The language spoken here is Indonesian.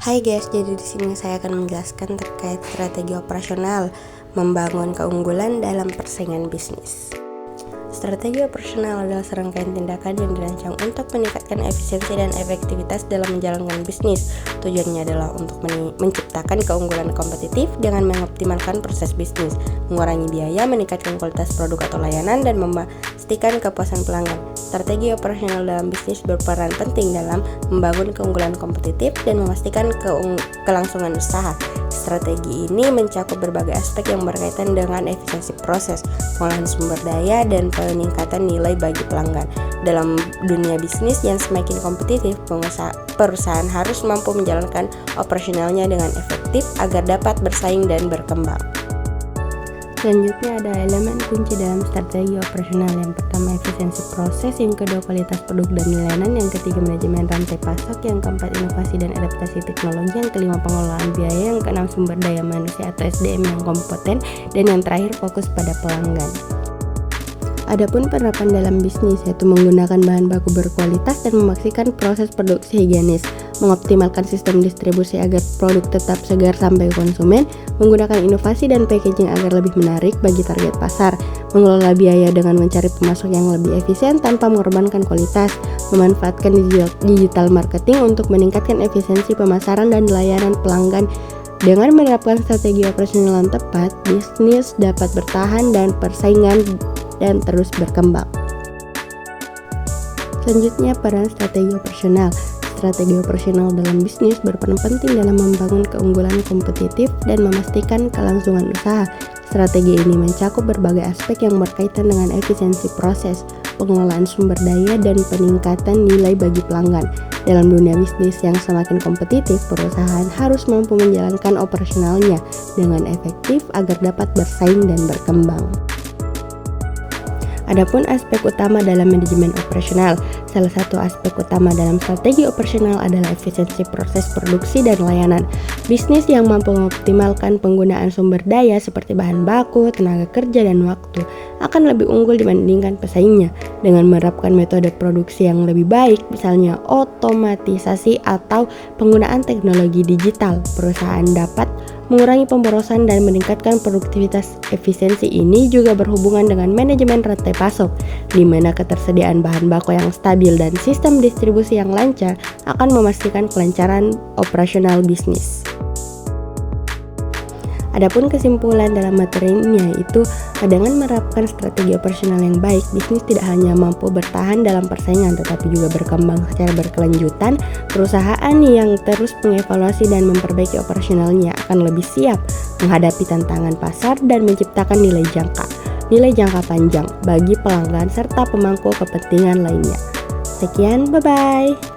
Hai guys, jadi di sini saya akan menjelaskan terkait strategi operasional membangun keunggulan dalam persaingan bisnis. Strategi operasional adalah serangkaian tindakan yang dirancang untuk meningkatkan efisiensi dan efektivitas dalam menjalankan bisnis. Tujuannya adalah untuk menciptakan keunggulan kompetitif dengan mengoptimalkan proses bisnis, mengurangi biaya, meningkatkan kualitas produk atau layanan, dan memastikan kepuasan pelanggan. Strategi operasional dalam bisnis berperan penting dalam membangun keunggulan kompetitif dan memastikan kelangsungan usaha. Strategi ini mencakup berbagai aspek yang berkaitan dengan efisiensi proses, pengolahan sumber daya, dan peningkatan nilai bagi pelanggan. Dalam dunia bisnis yang semakin kompetitif, perusahaan harus mampu menjalankan operasionalnya dengan efektif agar dapat bersaing dan berkembang. Selanjutnya ada elemen kunci dalam strategi operasional. Yang pertama efisiensi proses, yang kedua kualitas produk dan layanan, yang ketiga manajemen rantai pasok, yang keempat inovasi dan adaptasi teknologi, yang kelima pengelolaan biaya, yang keenam sumber daya manusia atau SDM yang kompeten, dan yang terakhir fokus pada pelanggan. Adapun penerapan dalam bisnis yaitu menggunakan bahan baku berkualitas dan memastikan proses produksi higienis, mengoptimalkan sistem distribusi agar produk tetap segar sampai konsumen, menggunakan inovasi dan packaging agar lebih menarik bagi target pasar, mengelola biaya dengan mencari pemasok yang lebih efisien tanpa mengorbankan kualitas, memanfaatkan digital marketing untuk meningkatkan efisiensi pemasaran dan layanan pelanggan. Dengan menerapkan strategi operasional yang tepat, bisnis dapat bertahan dan persaingan dan terus berkembang. Selanjutnya, peran strategi operasional. Strategi operasional dalam bisnis berperan penting dalam membangun keunggulan kompetitif dan memastikan kelangsungan usaha. Strategi ini mencakup berbagai aspek yang berkaitan dengan efisiensi proses, pengelolaan sumber daya, dan peningkatan nilai bagi pelanggan. Dalam dunia bisnis yang semakin kompetitif, perusahaan harus mampu menjalankan operasionalnya dengan efektif agar dapat bersaing dan berkembang. Adapun aspek utama dalam manajemen operasional, salah satu aspek utama dalam strategi operasional adalah efisiensi proses produksi dan layanan. Bisnis yang mampu mengoptimalkan penggunaan sumber daya seperti bahan baku, tenaga kerja, dan waktu akan lebih unggul dibandingkan pesaingnya. Dengan menerapkan metode produksi yang lebih baik, misalnya otomatisasi atau penggunaan teknologi digital, perusahaan dapat mengurangi pemborosan dan meningkatkan produktivitas. Efisiensi ini juga berhubungan dengan manajemen rantai pasok, di mana ketersediaan bahan baku yang stabil dan sistem distribusi yang lancar akan memastikan kelancaran operasional bisnis. Adapun kesimpulan dalam materi ini yaitu dengan menerapkan strategi operasional yang baik, bisnis tidak hanya mampu bertahan dalam persaingan tetapi juga berkembang secara berkelanjutan. Perusahaan yang terus mengevaluasi dan memperbaiki operasionalnya akan lebih siap menghadapi tantangan pasar dan menciptakan nilai jangka panjang bagi pelanggan serta pemangku kepentingan lainnya. Sekian, bye-bye.